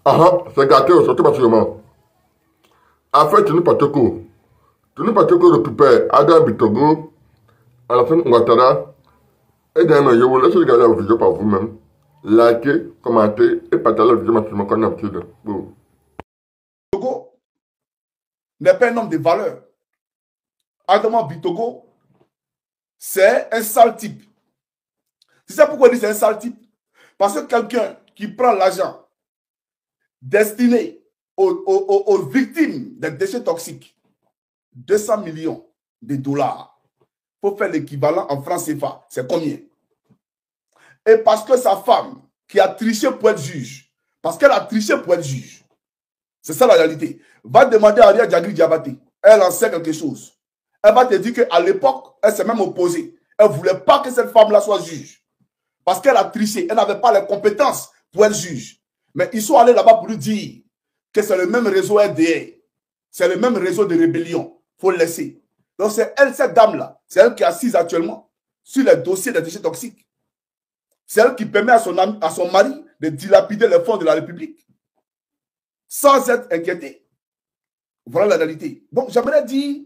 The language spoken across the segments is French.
Ah, c'est gâté, surtout particulièrement. En fait, nous pas tout. Nous pas tout récupère Adam Bitogo, à la fin Ouattara, et d'ailleurs, je vous laisse regarder la vidéo par vous-même. Likez, commentez et partagez la vidéo maximum qu'on a l'habitude. Bon. Bitogo n'est pas un homme de valeur. Adama Bitogo, c'est un sale type. C'est ça pourquoi je dis c'est un sale type. Parce que quelqu'un qui prend l'argent destiné aux victimes des déchets toxiques, 200 millions de dollars, pour faire l'équivalent en francs CFA, c'est combien? Et parce que sa femme, qui a triché pour être juge, parce qu'elle a triché pour être juge, c'est ça la réalité, va demander à Aria Djagri Diabaté, elle en sait quelque chose. Elle va te dire qu'à l'époque, elle s'est même opposée. Elle ne voulait pas que cette femme-là soit juge. Parce qu'elle a triché, elle n'avait pas les compétences pour être juge. Mais ils sont allés là-bas pour lui dire que c'est le même réseau RDA, c'est le même réseau de rébellion. Il faut le laisser. Donc c'est elle, cette dame-là, c'est elle qui est assise actuellement sur les dossiers des déchets toxiques. C'est elle qui permet à son mari de dilapider les fonds de la République sans être inquiété. Voilà la réalité. Donc j'aimerais dire,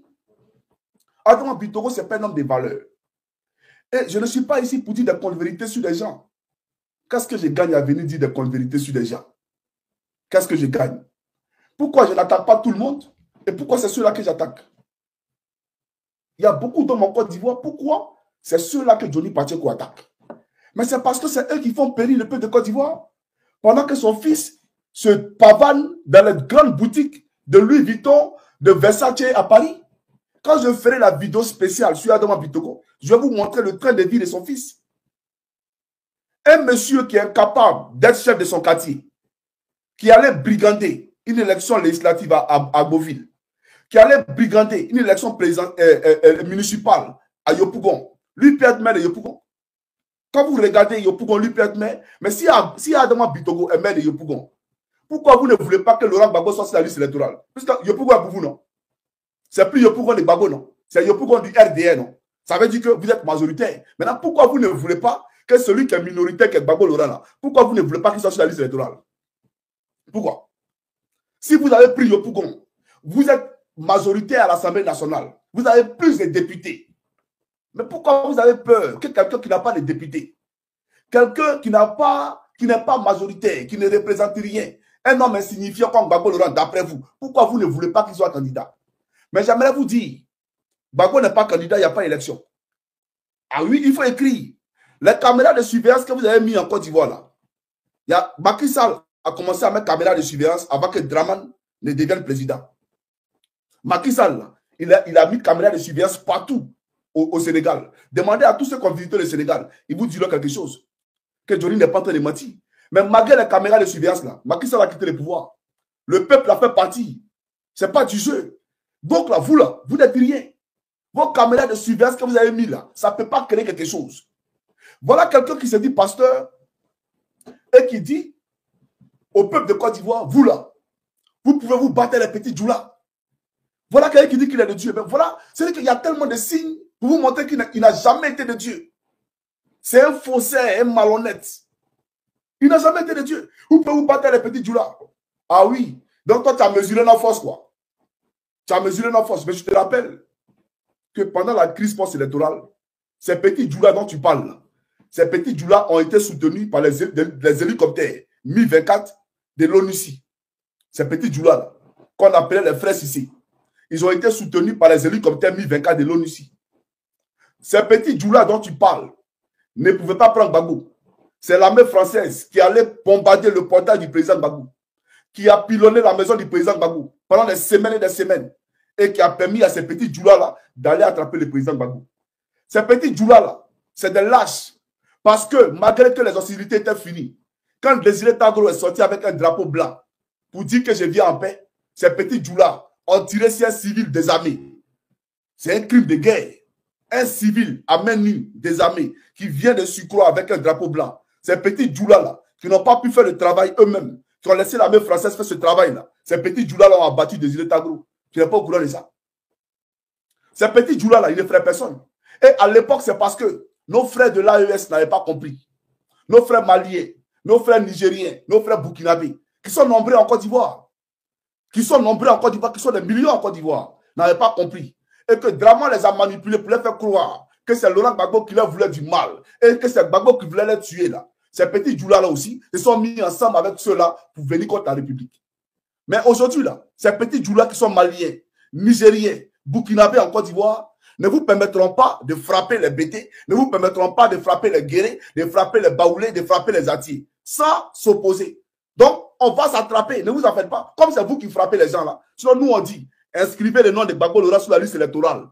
Adama Bitogo, ce n'est pas un homme de valeur. Et je ne suis pas ici pour dire des connes-vérités sur les gens. Qu'est-ce que je gagne à venir dire des connes-vérités sur les gens? Qu'est-ce que je gagne? Pourquoi je n'attaque pas tout le monde? Et pourquoi c'est ceux-là que j'attaque? Il y a beaucoup d'hommes en Côte d'Ivoire. Pourquoi? C'est ceux-là que Johnny Pacheco attaque. Mais c'est parce que c'est eux qui font périr le peuple de Côte d'Ivoire. Pendant que son fils se pavane dans les grandes boutiques de Louis Vuitton, de Versace à Paris. Quand je ferai la vidéo spéciale sur Adama Bitogo, je vais vous montrer le train de vie de son fils. Un monsieur qui est incapable d'être chef de son quartier, qui allait brigander une élection législative à Beauville, qui allait brigander une élection municipale à Yopougon, lui peut être maire de Yopougon. Quand vous regardez Yopougon, lui peut être maire, mais si Adama Bitogo est maire de Yopougon, pourquoi vous ne voulez pas que Laurent Gbagbo soit sur la liste électorale? Parce que Yopougon est pour vous, non? C'est plus Yopougon de Gbagbo, non? C'est Yopougon du RDN, non? Ça veut dire que vous êtes majoritaire. Maintenant, pourquoi vous ne voulez pas que celui qui est minoritaire, qui est Gbagbo Laurent, là, pourquoi vous ne voulez pas qu'il soit sur la liste électorale? Pourquoi? Si vous avez pris Yopougon, vous êtes majoritaire à l'Assemblée nationale, vous avez plus de députés. Mais pourquoi vous avez peur que quelqu'un qui n'a pas de députés, quelqu'un qui n'est pas majoritaire, qui ne représente rien, un homme insignifiant comme Gbagbo Laurent, d'après vous, pourquoi vous ne voulez pas qu'il soit candidat? Mais j'aimerais vous dire, Gbagbo n'est pas candidat, il n'y a pas d'élection. Ah oui, il faut écrire. Les caméras de surveillance que vous avez mis en Côte d'Ivoire, là, il y a Macky Sall a commencé à mettre caméras de surveillance avant que Draman ne devienne président. Macky Sall, là, il a mis caméras de surveillance partout au Sénégal. Demandez à tous ceux qui ont visité le Sénégal, ils vous diront quelque chose. Que Johnny n'est pas en train de mentir. Mais malgré les caméras de surveillance, là, Macky Sall a quitté le pouvoir. Le peuple a fait partir. Ce n'est pas du jeu. Donc là, vous n'êtes rien. Vos caméras de surveillance que vous avez mis là, ça ne peut pas créer quelque chose. Voilà quelqu'un qui se dit pasteur et qui dit au peuple de Côte d'Ivoire, vous là, vous pouvez vous battre les petits djoulas. Voilà quelqu'un qui dit qu'il est de Dieu. Mais voilà, c'est-à-dire qu'il y a tellement de signes pour vous montrer qu'il n'a jamais été de Dieu. C'est un faussaire, un malhonnête. Il n'a jamais été de Dieu. Vous pouvez vous battre les petits djoulas. Ah oui. Donc toi, tu as mesuré la force, quoi. Tu as mesuré la force. Mais je te rappelle que pendant la crise post-électorale, ces petits djoulas dont tu parles, là, ces petits djoulas ont été soutenus par les hélicoptères Mi-24 de l'ONUCI. Ces petits djoulas, qu'on appelait les frères Sissi, ils ont été soutenus par les hélicoptères Mi-24 de l'ONUCI. Ces petits djoulas dont tu parles ne pouvaient pas prendre Gbagbo. C'est l'armée française qui allait bombarder le portail du président Gbagbo, qui a pilonné la maison du président Gbagbo pendant des semaines et des semaines, et qui a permis à ces petits djoulas-là d'aller attraper le président Gbagbo. Ces petits djoulas-là, c'est des lâches. Parce que malgré que les hostilités étaient finies, quand Désiré Tagoro est sorti avec un drapeau blanc pour dire que je viens en paix, ces petits djoulas ont tiré sur un civil désarmé. C'est un crime de guerre. Un civil à main nue désarmé qui vient de surcroît avec un drapeau blanc. Ces petits djoulas-là qui n'ont pas pu faire le travail eux-mêmes, qui ont laissé l'armée française faire ce travail-là. Ces petits djoulas-là ont abattu Désiré Tagoro. Tu n'es pas au courant de ça. Ces petits djoulas-là, ils ne feraient personne. Et à l'époque, c'est parce que nos frères de l'AES n'avaient pas compris. Nos frères maliens, nos frères nigériens, nos frères burkinabés, qui sont nombreux en Côte d'Ivoire, qui sont des millions en Côte d'Ivoire, n'avaient pas compris. Et que Draman les a manipulés pour les faire croire que c'est Laurent Gbagbo qui leur voulait du mal et que c'est Gbagbo qui voulait les tuer là. Ces petits Djoula là aussi se sont mis ensemble avec ceux-là pour venir contre la République. Mais aujourd'hui là, ces petits Djoula qui sont maliens, nigériens, burkinabés en Côte d'Ivoire ne vous permettront pas de frapper les BT, ne vous permettront pas de frapper les guérés, de frapper les baoulés, de frapper les atiers, sans s'opposer. Donc, on va s'attraper, ne vous en faites pas. Comme c'est vous qui frappez les gens là. Sinon, nous on dit, inscrivez le nom de Gbagbo Laurent sur la liste électorale.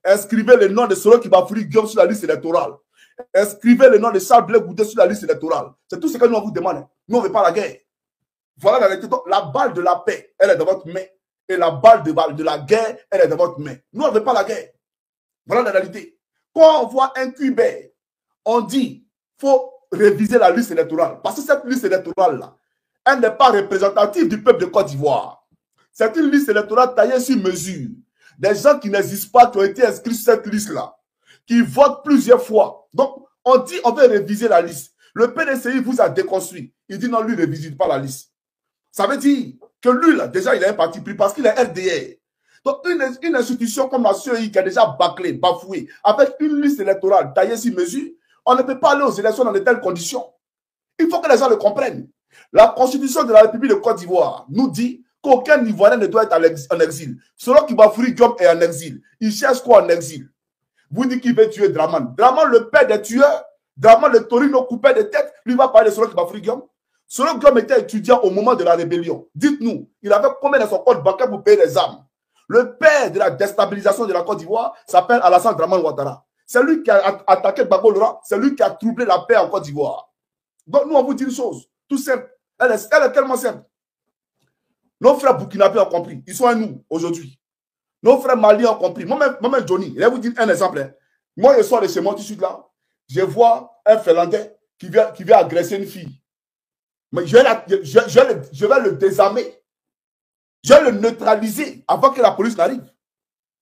Inscrivez le nom de Soro Kibafouri Guillaume sur la liste électorale. Inscrivez le nom de Charles Blé Goudé sur la liste électorale. C'est tout ce que nous on vous demande. Nous on ne veut pas la guerre. Voilà la réalité. La balle de la paix, elle est dans votre main. Et la balle de la guerre, elle est dans votre main. Nous on ne veut pas la guerre. Voilà la réalité. Quand on voit un Cubain, on dit qu'il faut réviser la liste électorale. Parce que cette liste électorale-là, elle n'est pas représentative du peuple de Côte d'Ivoire. C'est une liste électorale taillée sur mesure. Des gens qui n'existent pas, qui ont été inscrits sur cette liste-là, qui votent plusieurs fois. Donc, on dit on veut réviser la liste. Le PDCI vous a déconstruit. Il dit non, lui ne révisite pas la liste. Ça veut dire que lui, là, déjà, il a un parti pris parce qu'il est RDR. Donc, une institution comme la CEI qui a déjà bâclé, bafoué, avec une liste électorale taillée sur mesure, on ne peut pas aller aux élections dans de telles conditions. Il faut que les gens le comprennent. La Constitution de la République de Côte d'Ivoire nous dit qu'aucun Ivoirien ne doit être en exil. Selon Kibafouri Diop est en exil. Il cherche quoi en exil? Vous dites qu'il veut tuer Draman. Draman, le père des tueurs, Draman, le Torino coupé de tête, lui va parler de Selon Kibafouri Diop. Selon Diop était étudiant au moment de la rébellion. Dites-nous, il avait combien dans son compte bancaire pour payer les armes? Le père de la déstabilisation de la Côte d'Ivoire s'appelle Alassane Dramane Ouattara. C'est lui qui a attaqué Gbagbo Laurent, c'est lui qui a troublé la paix en Côte d'Ivoire. Donc nous, on vous dit une chose, tout simple. Elle est tellement simple. Nos frères burkinabés ont compris. Ils sont à nous aujourd'hui. Nos frères maliens ont compris. Moi-même, Johnny, je vais vous dire un exemple. Hein. Moi, je sors de chez moi tout de suite là. Je vois un Finlandais qui vient agresser une fille. Mais je vais le désarmer. Je vais le neutraliser avant que la police n'arrive.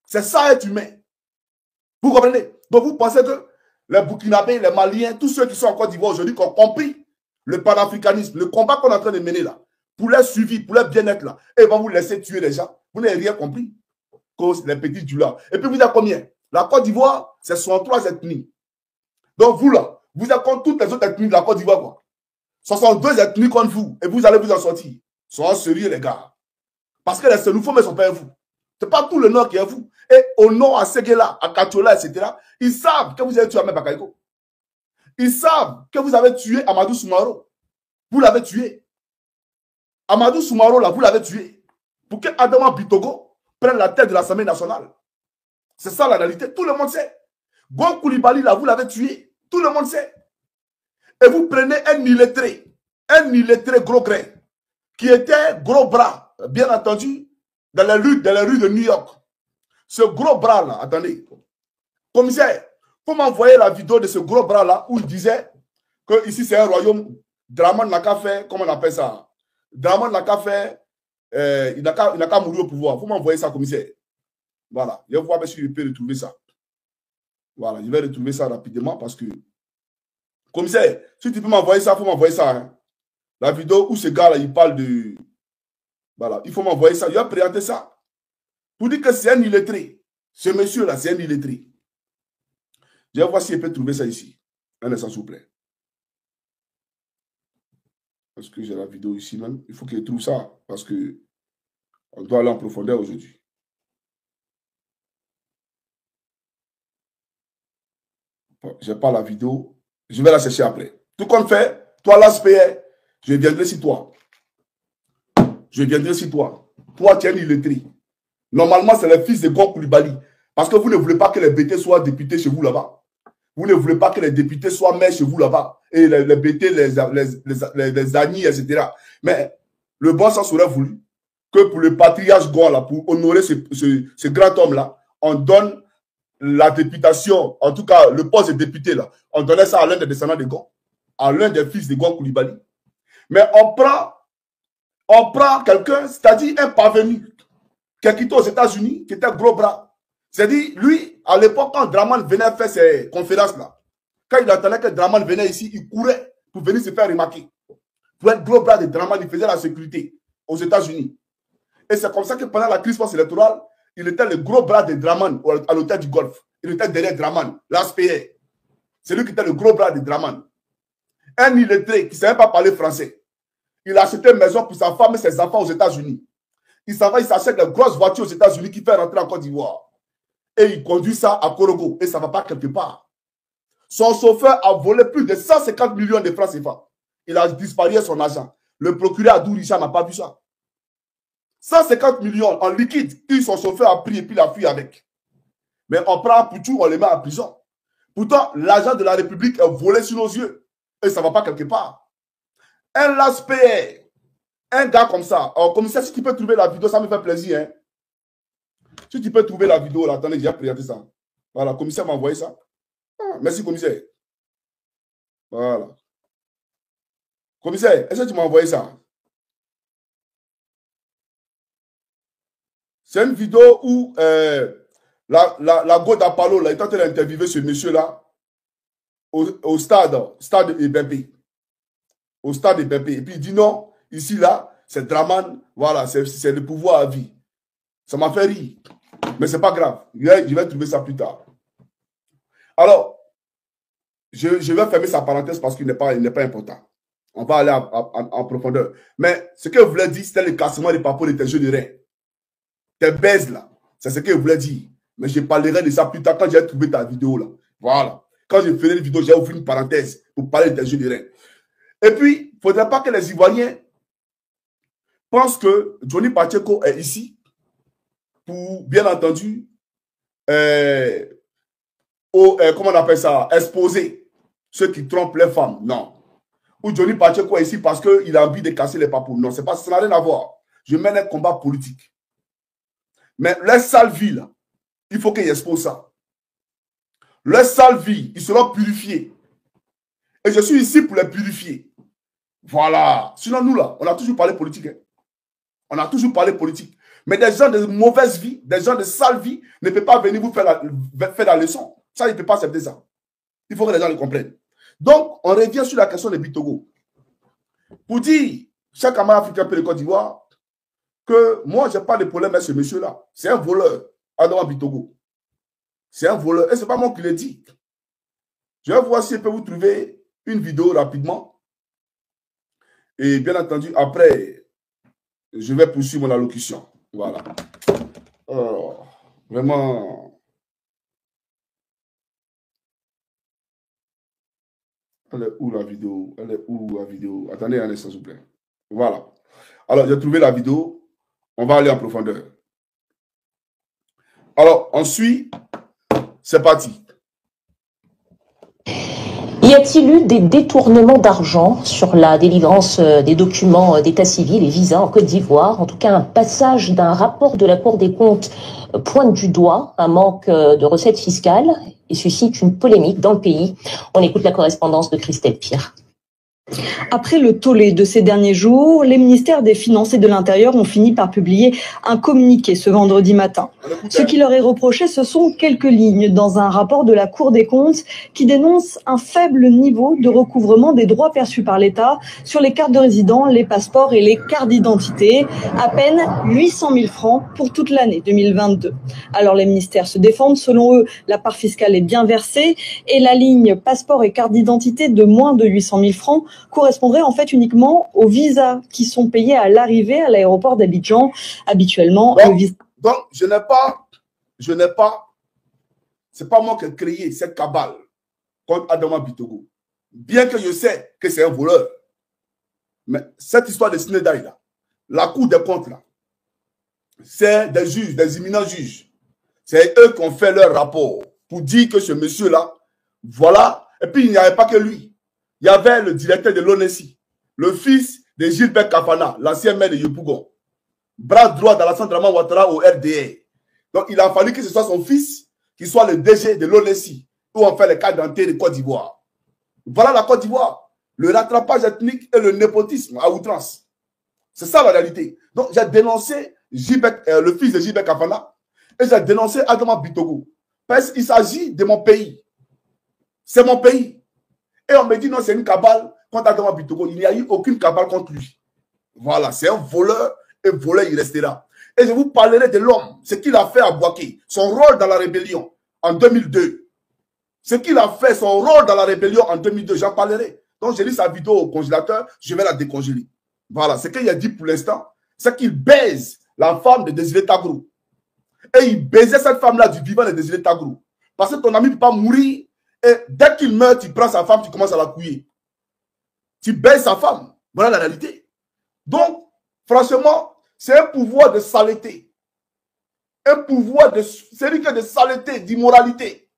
C'est ça être humain. Vous comprenez? Donc vous pensez que les Burkinabés, les Maliens, tous ceux qui sont en Côte d'Ivoire aujourd'hui, qui ont compris le panafricanisme, le combat qu'on est en train de mener là, pour leur suivi, pour leur bien-être là, et vont vous laisser tuer les gens. Vous n'avez rien compris. Cause les petits Djoula. Et puis vous êtes combien? La Côte d'Ivoire, c'est 63 ethnies. Donc vous là, vous êtes contre toutes les autres ethnies de la Côte d'Ivoire, quoi. 62 ethnies contre vous, et vous allez vous en sortir. Soyez sérieux, les gars. Parce que les Sénoufos ne sont pas à vous. Ce n'est pas tout le Nord qui est à vous. Et au Nord, à Séguéla, à Kachola, etc., ils savent que vous avez tué Ahmed Bakayoko. Ils savent que vous avez tué Amadou Soumaro. Vous l'avez tué. Amadou Soumaro, là, vous l'avez tué. Pour que Adama Bitogo prenne la tête de l'Assemblée nationale. C'est ça la réalité. Tout le monde sait. Gon Koulibaly, là, vous l'avez tué. Tout le monde sait. Et vous prenez un illettré gros gré, qui était gros bras, bien entendu, dans les rues de New York. Ce gros bras-là, attendez, commissaire, il faut m'envoyer la vidéo de ce gros bras-là où il disait que ici c'est un royaume. Draman n'a qu'à faire, comment on appelle ça? Draman n'a qu'à faire, il n'a qu'à mourir au pouvoir. Il faut m'envoyer ça, commissaire. Voilà, je vais voir si je peux retrouver ça. Voilà, je vais retrouver ça rapidement parce que, commissaire, si tu peux m'envoyer ça, il faut m'envoyer ça. Hein. La vidéo où ce gars-là, il parle de... Voilà, il faut m'envoyer ça. Je vais présenter ça. Pour dire que c'est un illettré. Ce monsieur-là, c'est un illettré. Je vais voir si je peux trouver ça ici. Un instant, s'il vous plaît. Parce que j'ai la vidéo ici même. Il faut que je trouve ça. Parce que on doit aller en profondeur aujourd'hui. Je n'ai pas la vidéo. Je vais la chercher après. Tout compte fait, toi, l'ASPR, je viendrai sur toi. Je viendrai sur toi. Toi, tu es un illettré. Normalement, c'est le fils de Gon Koulibaly. Parce que vous ne voulez pas que les BT soient députés chez vous là-bas. Vous ne voulez pas que les députés soient maires chez vous là-bas. Et les BT, les Agnis, etc. Mais le bon sens aurait voulu que pour le patriarche Gon, là, pour honorer ce grand homme-là, on donne la députation, en tout cas le poste de député, là, on donnait ça à l'un des descendants de Gon, à l'un des fils de Gon Koulibaly. Mais on prend quelqu'un, c'est-à-dire un parvenu, qui a quitté aux États-Unis, qui était gros bras. C'est-à-dire, lui, à l'époque, quand Draman venait faire ses conférences là, quand il entendait que Draman venait ici, il courait pour venir se faire remarquer. pour être gros bras de Draman, il faisait la sécurité aux États-Unis. Et c'est comme ça que pendant la crise post-électorale, il était le gros bras de Draman à l'hôtel du Golfe. Il était derrière Draman, l'ASPR. C'est lui qui était le gros bras de Draman. Un illettré qui ne savait pas parler français. Il a acheté une maison pour sa femme et ses enfants aux États-Unis. Il s'en va, il s'achète de grosses voitures aux États-Unis qui fait rentrer en Côte d'Ivoire. Et il conduit ça à Korogo. Et ça ne va pas quelque part. Son chauffeur a volé plus de 150 millions de francs CFA. Il a disparu son argent. Le procureur Adou Richard n'a pas vu ça. 150 millions en liquide que son chauffeur a pris et puis il a fui avec. Mais on prend Poutou, on les met en prison. Pourtant, l'argent de la République est volé sur nos yeux. Et ça ne va pas quelque part. Un LASPR, un gars comme ça. Alors, commissaire, si tu peux trouver la vidéo, ça me fait plaisir. Hein? Si tu peux trouver la vidéo, là, attendez, j'ai présenté ça. Voilà, le commissaire m'a envoyé ça. Ah, merci, commissaire. Voilà. Commissaire, est-ce que tu m'as envoyé ça? C'est une vidéo où la go d'Apollo est en train d'interviewer ce monsieur-là au stade EBP. Au stade EBP. Et puis il dit non, ici, là, c'est Draman, voilà, c'est le pouvoir à vie. Ça m'a fait rire. Mais ce n'est pas grave. Je vais trouver ça plus tard. Alors, je vais fermer sa parenthèse parce qu'il n'est pas important. On va aller en profondeur. Mais ce que je voulais dire, c'était le cassement des papos de tes jeux de rein. Tes baises là. C'est ce que je voulais dire. Mais je parlerai de ça plus tard quand j'ai trouvé ta vidéo là. Voilà. Quand je ferai une vidéo, j'ai ouvert une parenthèse pour parler de tes jeux de rein. Et puis, il ne faudrait pas que les Ivoiriens pensent que Johnny Pacheco est ici pour, bien entendu, comment on appelle ça, exposer ceux qui trompent les femmes. Non. Ou Johnny Pacheco est ici parce qu'il a envie de casser les papous. Non, c'est pas, ça n'a rien à voir. Je mène un combat politique. Mais les sales vies, là, il faut qu'ils exposent ça. Les sales vies, ils seront purifiés. Et je suis ici pour les purifier. Voilà. Sinon, nous, là, on a toujours parlé politique. Hein. On a toujours parlé politique. Mais des gens de mauvaise vie, des gens de sale vie, ne peuvent pas venir vous faire la leçon. Ça, ils ne peuvent pas accepter ça. Il faut que les gens le comprennent. Donc, on revient sur la question de Bitogo. Pour dire, chaque camarade africain de Côte d'Ivoire, que moi, je n'ai pas de problème avec ce monsieur-là. C'est un voleur, Adama Bitogo. C'est un voleur. Et ce n'est pas moi qui l'ai dit. Je vais voir si je peux vous trouver une vidéo rapidement. Et bien entendu, après, je vais poursuivre mon allocution. Voilà. Vraiment. Elle est où la vidéo? Elle est où la vidéo? Attendez un instant, s'il vous plaît. Voilà. Alors, j'ai trouvé la vidéo. On va aller en profondeur. Alors, ensuite, c'est parti. Y a-t-il eu des détournements d'argent sur la délivrance des documents d'état civil et visas en Côte d'Ivoire? En tout cas, un passage d'un rapport de la Cour des comptes pointe du doigt un manque de recettes fiscales et suscite une polémique dans le pays. On écoute la correspondance de Christelle Pire. Après le tollé de ces derniers jours, les ministères des Finances et de l'Intérieur ont fini par publier un communiqué ce vendredi matin. Ce qui leur est reproché, ce sont quelques lignes dans un rapport de la Cour des comptes qui dénonce un faible niveau de recouvrement des droits perçus par l'État sur les cartes de résident, les passeports et les cartes d'identité. À peine 800 000 francs pour toute l'année 2022. Alors les ministères se défendent. Selon eux, la part fiscale est bien versée et la ligne passeport et carte d'identité de moins de 800 000 francs correspondrait en fait uniquement aux visas qui sont payés à l'arrivée à l'aéroport d'Abidjan. Habituellement, donc je n'ai pas, c'est pas moi qui ai créé cette cabale contre Adama Bitogo. Bien que je sais que c'est un voleur. Mais cette histoire de Sinédaï là, la Cour des comptes là, c'est des juges, des éminents juges. C'est eux qui ont fait leur rapport pour dire que ce monsieur-là, voilà, et puis il n'y avait pas que lui. Il y avait le directeur de l'ONESI, le fils de Gilbert Kafana, l'ancien maire de Yopougon, bras droit d'Alassane Draman Ouattara au RDR. Donc, il a fallu que ce soit son fils qui soit le DG de l'ONESI, où on fait les cartes d'identité de Côte d'Ivoire. Voilà la Côte d'Ivoire. Le rattrapage ethnique et le népotisme à outrance. C'est ça la réalité. Donc, j'ai dénoncé le fils de Gilbert Kafana et j'ai dénoncé Adama Bitogo. Parce qu'il s'agit de mon pays. C'est mon pays. Et on me dit non, c'est une cabale contre Adama Bitogo, il n'y a eu aucune cabale contre lui. Voilà, c'est un voleur et voleur, il restera. Et je vous parlerai de l'homme, ce qu'il a fait à Bouaké, son rôle dans la rébellion en 2002. Ce qu'il a fait, son rôle dans la rébellion en 2002, j'en parlerai. Donc, j'ai lu sa vidéo au congélateur, je vais la décongeler. Voilà, ce qu'il a dit pour l'instant, c'est qu'il baise la femme de Désiré Tagrou. Et il baisait cette femme-là du vivant de Désiré Tagrou. Parce que ton ami ne peut pas mourir. Et dès qu'il meurt, tu prends sa femme, tu commences à la couiller. Tu baises sa femme. Voilà la réalité. Donc, franchement, c'est un pouvoir de saleté. Un pouvoir de... C'est une de saleté, d'immoralité.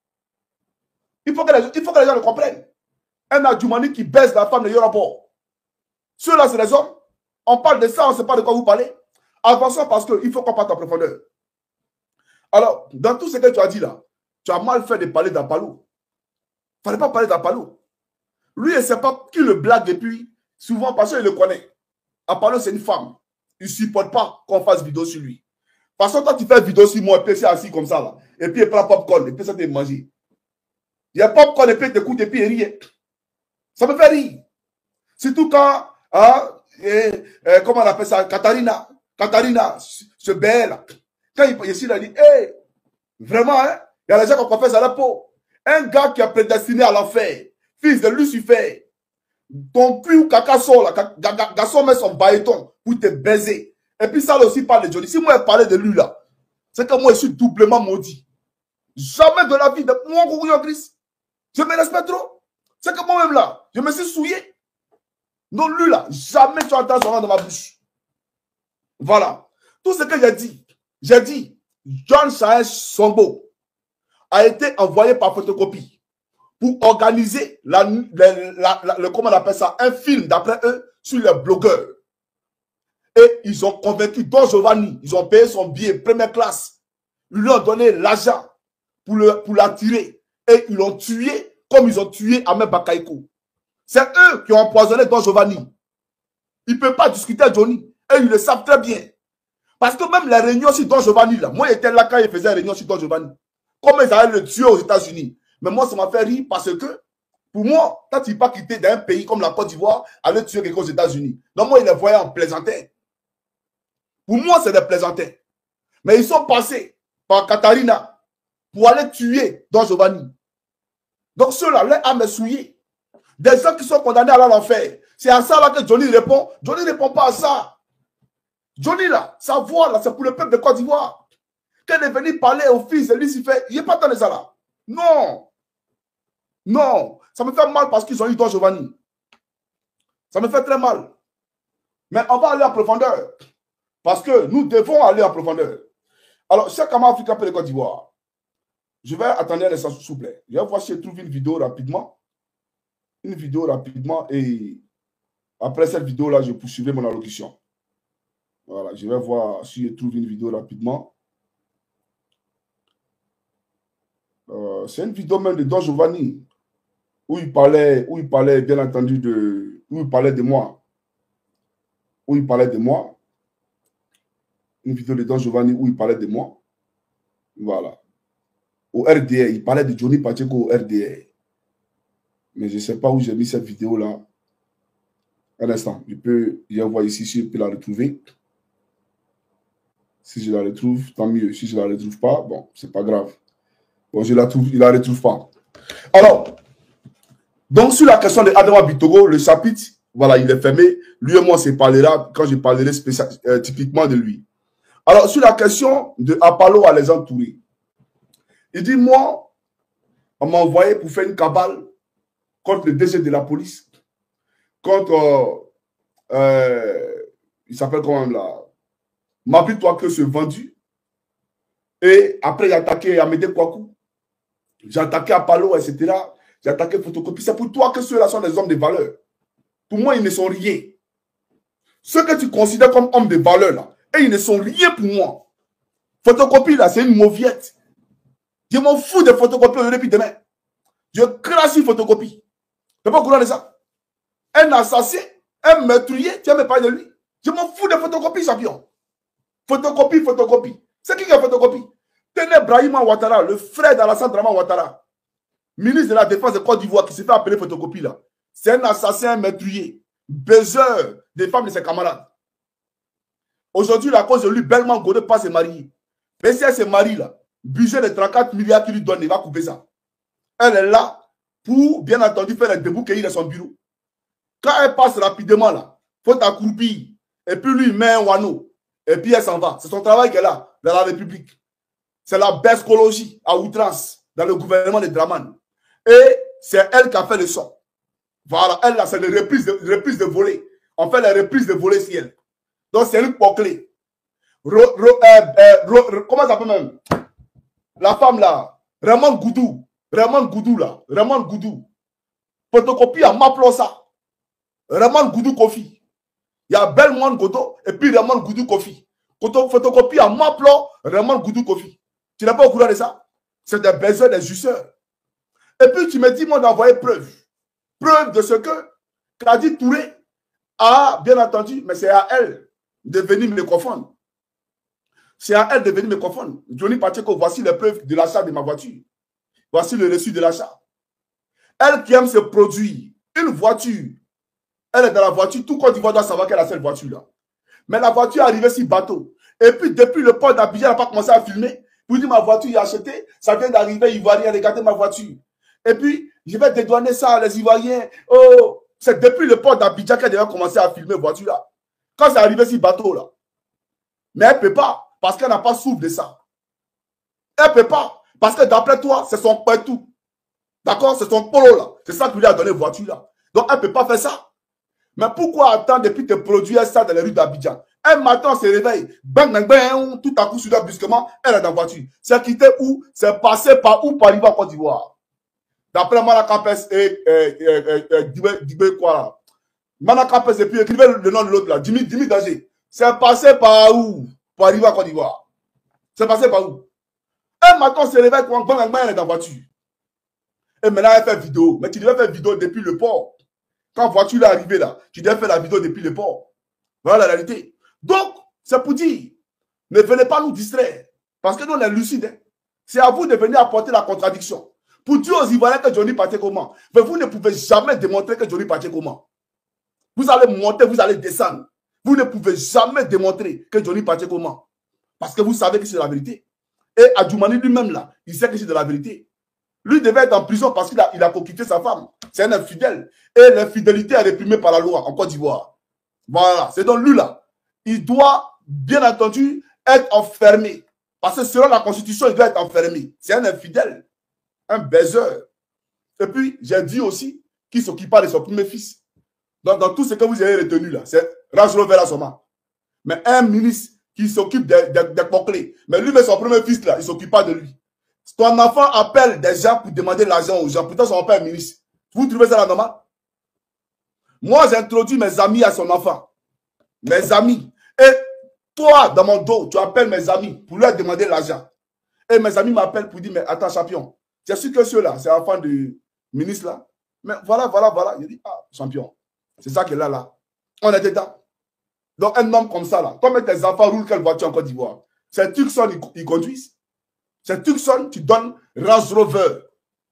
Il faut que les gens le comprennent. Un Adjoumani qui baise la femme de Yorabo. Ceux-là, c'est les hommes. On parle de ça, on ne sait pas de quoi vous parlez. Avançons parce qu'il faut qu'on parte en profondeur. Alors, dans tout ce que tu as dit là, tu as mal fait de parler d'Apalo. Il ne fallait pas parler d'Apalo. Lui, il ne sait pas qui le blague depuis. Souvent, parce qu'il le connaît. Apalo, c'est une femme. Il ne supporte pas qu'on fasse vidéo sur lui. Parce que toi, tu fais vidéo sur moi, et puis c'est assis comme ça là. Et puis il prend popcorn, et puis ça te manger. Il y a popcorn, et puis il t'écoute, et puis il rit. Ça me fait rire. Surtout quand, comment on appelle ça, Katharina, ce bel. Quand il ici, il a dit, hey, vraiment, hein, il y a des gens qui confessent à la peau. Un gars qui a prédestiné à l'enfer, fils de Lucifer, ton cul ou caca sort là, garçon met son baïton pour te baiser. Et puis ça aussi parle de Johnny. Si moi je parlais de lui là, c'est que moi je suis doublement maudit. Jamais de la vie de mon gourou Christ. Je me respecte trop. C'est que moi-même là, je me suis souillé. Non, lui là, jamais tu entends son nom dans ma bouche. Voilà. Tout ce que j'ai dit, John Saïd Sombo a été envoyé par photocopie pour organiser comment on appelle ça, un film d'après eux sur les blogueurs. Et ils ont convaincu Don Giovanni, ils ont payé son billet première classe. Ils lui ont donné l'argent pour l'attirer. Et ils l'ont tué comme ils ont tué Ahmed Bakaïko. C'est eux qui ont empoisonné Don Giovanni. Ils ne peuvent pas discuter avec Johnny. Et ils le savent très bien. Parce que même les réunions sur Don Giovanni, là, moi j'étais là quand ils faisaient les réunions sur Don Giovanni. Comment ils allaient le tuer aux États-Unis. Mais moi, ça m'a fait rire parce que, pour moi, quand tu n'es pas quitté d'un pays comme la Côte d'Ivoire, aller tuer quelqu'un aux États-Unis. Donc moi, ils les voyaient en plaisantin. Pour moi, c'est des plaisantins. Mais ils sont passés par Katharina pour aller tuer Don Giovanni. Donc ceux-là, leur âme est souillée. Des gens qui sont condamnés à l'enfer. C'est à ça là que Johnny répond. Johnny ne répond pas à ça. Johnny là, sa voix là, c'est pour le peuple de Côte d'Ivoire. Qu'elle est venue parler au fils de Lucifer, il n'est pas dans les ça là. Non. Non. Ça me fait mal parce qu'ils ont eu Don Giovanni. Ça me fait très mal. Mais on va aller en profondeur. Parce que nous devons aller en profondeur. Alors, chaque camarade africain pour le Côte d'Ivoire. Je vais attendre un instant, s'il vous plaît. Je vais voir si je trouve une vidéo rapidement. Une vidéo rapidement. Et après cette vidéo-là, je poursuivrai mon allocution. Voilà, je vais voir si je trouve une vidéo rapidement. C'est une vidéo même de Don Giovanni. Où il parlait bien entendu où il parlait de moi. Où il parlait de moi. Une vidéo de Don Giovanni où il parlait de moi. Voilà. Au RDR, il parlait de Johnny Pacheco au RDR. Mais je ne sais pas où j'ai mis cette vidéo-là. Un instant, je vois ici si je peux la retrouver. Si je la retrouve, tant mieux. Si je ne la retrouve pas, bon, c'est pas grave. Bon, je la trouve, il ne la retrouve pas. Alors, donc sur la question de Adama Bitogo, le chapitre, voilà, il est fermé. Lui et moi, on se parlera quand je parlerai typiquement de lui. Alors, sur la question de Apalo à les entourer, il dit, moi, on m'a envoyé pour faire une cabale contre le DG de la police, contre, il s'appelle comment là, Mappi-toi que ce vendu, et après, il a attaqué Amédée Kouakou, j'ai attaqué Apalo, etc., j'ai attaqué Photocopie. C'est pour toi que ceux-là sont des hommes de valeur. Pour moi, ils ne sont rien. Ceux que tu considères comme hommes de valeur, là, et ils ne sont rien pour moi. Photocopie, là, c'est une mauviette. Je m'en fous de photocopie depuis demain. Je crache une photocopie. Tu n'es pas au courant de ça? Un assassin, un meurtrier, tu vas me parler de lui. Je m'en fous de photocopie, champion. Photocopie. C'est qui a photocopie? Tenez Brahima Ouattara, le frère d'Alassane Draman Ouattara, ministre de la Défense de Côte d'Ivoire, qui s'est fait appeler photocopie là. C'est un assassin meurtrier, baiseur des femmes de ses camarades. Aujourd'hui, à cause de lui, Bellemare Godé ne peut pas se marier. Mais si elle se marie là, budget de 34 milliards qu'il lui donne, il va couper ça. Elle est là pour, bien entendu, faire le debout qu'il de son bureau. Quand elle passe rapidement là, il faut t'accroupir. Et puis lui, il met un wano. Et puis elle s'en va. C'est son travail qu'elle a dans la République. C'est la bescologie à outrance dans le gouvernement de Dramane. Et c'est elle qui a fait le son. Voilà, elle là, c'est des reprises de volée. On fait les reprises de volée si elle. Donc c'est une clé. Comment ça s'appelle même? La femme là, Raymond Goudou là, Raymond Goudou. Photocopie à Maplo ça. Raymond Goudou Kofi. Il y a Bellemare Godé et puis Raymond Goudou Kofi. Photocopie à Maplo, Raymond Goudou Kofi. Tu n'es pas au courant de ça? C'est des besoins des justeurs. Et puis tu me dis, moi, d'envoyer preuve. Preuve de ce que Kadi Touré a, bien entendu, mais c'est à elle de venir me confondre. C'est à elle de venir me confondre. Johnny Pacheco, voici les preuves de l'achat de ma voiture. Voici le reçu de l'achat. Elle qui aime se produire une voiture, elle est dans la voiture, tout Côte d'Ivoire doit savoir qu'elle a cette voiture-là. Mais la voiture est arrivée sur bateau. Et puis, depuis le port d'Abidjan, elle n'a pas commencé à filmer. Pour dire, ma voiture est achetée, ça vient d'arriver, Ivoirien, regardez ma voiture. Et puis, je vais dédouaner ça, les Ivoiriens. Oh, c'est depuis le port d'Abidjan qu'elle a commencé à filmer la voiture-là. Quand c'est arrivé sur bateau-là. Mais elle ne peut pas, parce qu'elle n'a pas souffle de ça. Elle ne peut pas, parce que d'après toi, c'est son tout. D'accord? C'est son polo-là. C'est ça qui lui a donné la voiture-là. Donc, elle ne peut pas faire ça. Mais pourquoi attendre depuis te produire ça dans les rues d'Abidjan? Un matin, on se réveille, bang, bang, bang, tout à coup, soudain, brusquement, elle est dans la voiture. C'est quitté où? C'est passé par où pour arriver à Côte d'Ivoire? D'après Manakapes et Dibé quoi là? Manakapes et puis écrivez le nom de l'autre là, Dimi Danger. C'est passé par où pour arriver à Côte d'Ivoire? C'est passé par où? Un matin, on se réveille, bang, bang, bang, elle est dans la voiture. Et maintenant, elle fait vidéo. Mais tu devais faire vidéo depuis le port. Quand la voiture est arrivée là, tu devais faire la vidéo depuis le port. Voilà la réalité. Donc, c'est pour dire, ne venez pas nous distraire. Parce que nous, on est lucides. Hein. C'est à vous de venir apporter la contradiction. Pour dire aux Ivoiriens que Johnny Pacheco comment. Mais vous ne pouvez jamais démontrer que Johnny Pacheco comment. Vous allez monter, vous allez descendre. Vous ne pouvez jamais démontrer que Johnny Pacheco comment. Parce que vous savez que c'est la vérité. Et Adjoumani lui-même là, il sait que c'est de la vérité. Lui devait être en prison parce qu'il a conquitté sa femme. C'est un infidèle. Et l'infidélité est réprimée par la loi en Côte d'Ivoire. Voilà. C'est donc lui là. Il doit, bien entendu, être enfermé. Parce que selon la Constitution, il doit être enfermé. C'est un infidèle. Un baiseur. Et puis, j'ai dit aussi qu'il ne s'occupe pas de son premier fils. Donc, dans tout ce que vous avez retenu là, c'est Range Rover à Soma. Mais un ministre qui s'occupe des clés. Mais lui, mais son premier fils là, il ne s'occupe pas de lui. Ton enfant appelle des gens pour demander l'argent aux gens. Pourtant, son père est ministre. Vous trouvez ça normal? Moi, j'ai introduit mes amis à son enfant. Mes amis. Et toi, dans mon dos, tu appelles mes amis pour leur demander l'argent. Et mes amis m'appellent pour dire, mais attends, champion, c'est sûr que ceux-là, c'est enfant du ministre là. Mais voilà. Je dis, ah, champion, c'est ça qu'il a là. On est dedans. Donc, un homme comme ça là, comme tes enfants roulent quelle voiture en Côte d'Ivoire? C'est Tucson, ils conduisent. C'est Tucson, tu donnes Range Rover.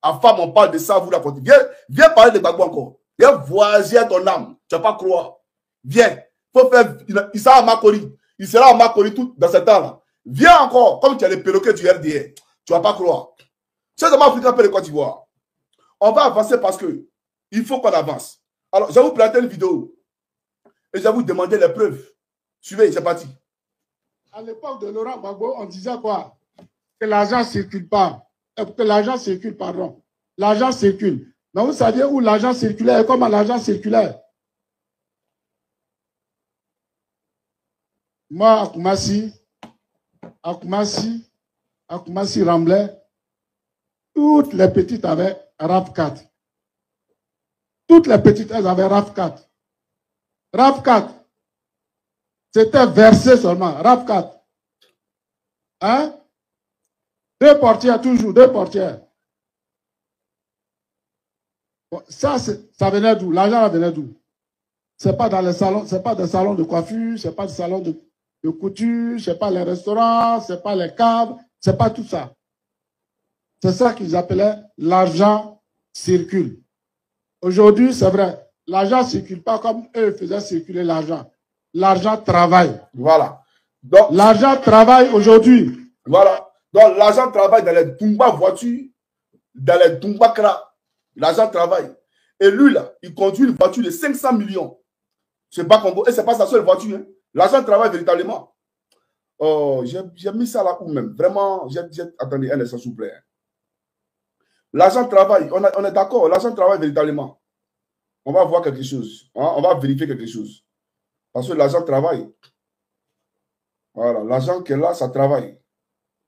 À femme, on parle de ça, vous la Côte d'Ivoire. Viens parler de Gbagbo encore. Viens voyager à ton âme. Tu ne vas pas croire. Viens. Faut faire, il sera à Makori. Il sera à Makori tout dans ce temps-là. Viens encore, comme tu as les perroquets du RDR. Tu ne vas pas croire. C'est comment Africain peut le Côte d'Ivoire. On va avancer parce que il faut qu'on avance. Alors, je vais vous planter une vidéo. Et je vais vous demander les preuves. Suivez, c'est parti. À l'époque de Laurent Gbagbo, on disait quoi? Que l'argent ne circule pas. Que l'argent circule, pardon. L'argent circule. Mais vous saviez où l'argent circulait et comment l'argent circulait? Moi, à Koumassi, Ramblay, toutes les petites avaient RAV4. Toutes les petites, elles avaient RAV4. RAV4. C'était versé seulement. RAV4. Hein? 2 portières, toujours, 2 portières. Bon, ça venait d'où? L'argent venait d'où? C'est pas dans les salons, c'est pas des salons de coiffure, c'est pas des salons de couture, c'est pas les restaurants, c'est pas les caves, c'est pas tout ça. C'est ça qu'ils appelaient l'argent circule. Aujourd'hui, c'est vrai, l'argent ne circule pas comme eux faisaient circuler l'argent. L'argent travaille. Voilà. Donc, l'argent travaille aujourd'hui. Voilà. Donc, l'argent travaille dans les Dumba voitures, dans les Dumba Kra. L'argent travaille. Et lui, là, il conduit une voiture de 500 millions. C'est pas Congo. Et ce n'est pas sa seule voiture. Hein. L'argent travaille véritablement. Oh, j'ai mis ça là où même. Vraiment, attendez un instant, s'il vous plaît. L'argent travaille. On est d'accord. L'argent travaille véritablement. On va voir quelque chose. Hein? On va vérifier quelque chose. Parce que l'argent travaille. Voilà. L'argent qui est là, ça travaille.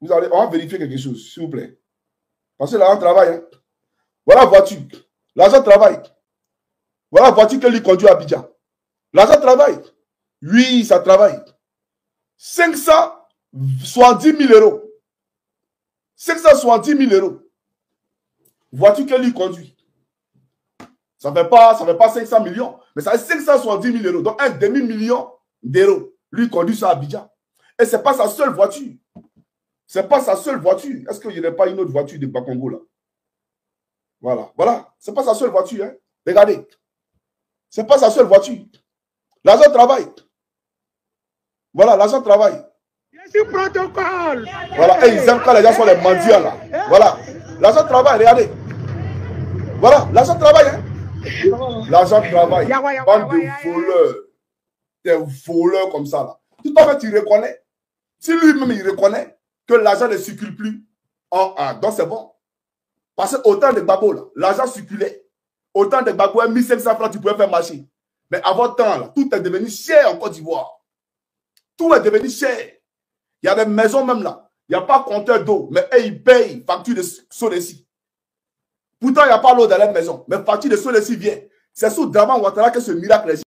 On va vérifier quelque chose, s'il vous plaît. Parce que l'argent travaille. Hein? Voilà la voiture. L'argent travaille. Voilà la voiture que lui conduit à Abidjan. L'argent travaille. Oui, ça travaille. 570 000 euros. 570 000 euros. Voiture que lui conduit. Ça ne fait pas 500 millions, mais ça fait 570 000 euros. Donc un demi-million d'euros. Lui conduit ça à Abidjan. Et ce n'est pas sa seule voiture. Ce n'est pas sa seule voiture. Est-ce qu'il n'y aurait pas une autre voiture de Bakongo là? Voilà. Voilà. Ce n'est pas sa seule voiture. Hein? Regardez. Ce n'est pas sa seule voiture. L'argent travaille. Voilà, l'argent travaille. Protocole. Voilà. Et ils aiment quand les gens sont les mendiants là. Voilà. L'argent travaille, regardez. Voilà, l'argent travaille. Hein? L'argent travaille. Bande de voleurs. Des voleurs comme ça là. Tout en fait, il reconnaît. Si lui-même il reconnaît que l'argent ne circule plus en A, donc c'est bon. Parce que autant de Gbagbo là, l'argent circulait. Autant de Gbagbo, 1500 francs, tu pouvais faire marcher. Mais à votre temps là, tout est devenu cher en Côte d'Ivoire. Tout est devenu cher. Il y a des maisons même là. Il n'y a pas compteur d'eau, mais eux, ils payent facture de Soleil. Pourtant, il n'y a pas l'eau dans la maison, mais facture de Soleil vient. C'est sous Draman Ouattara que ce miracle est.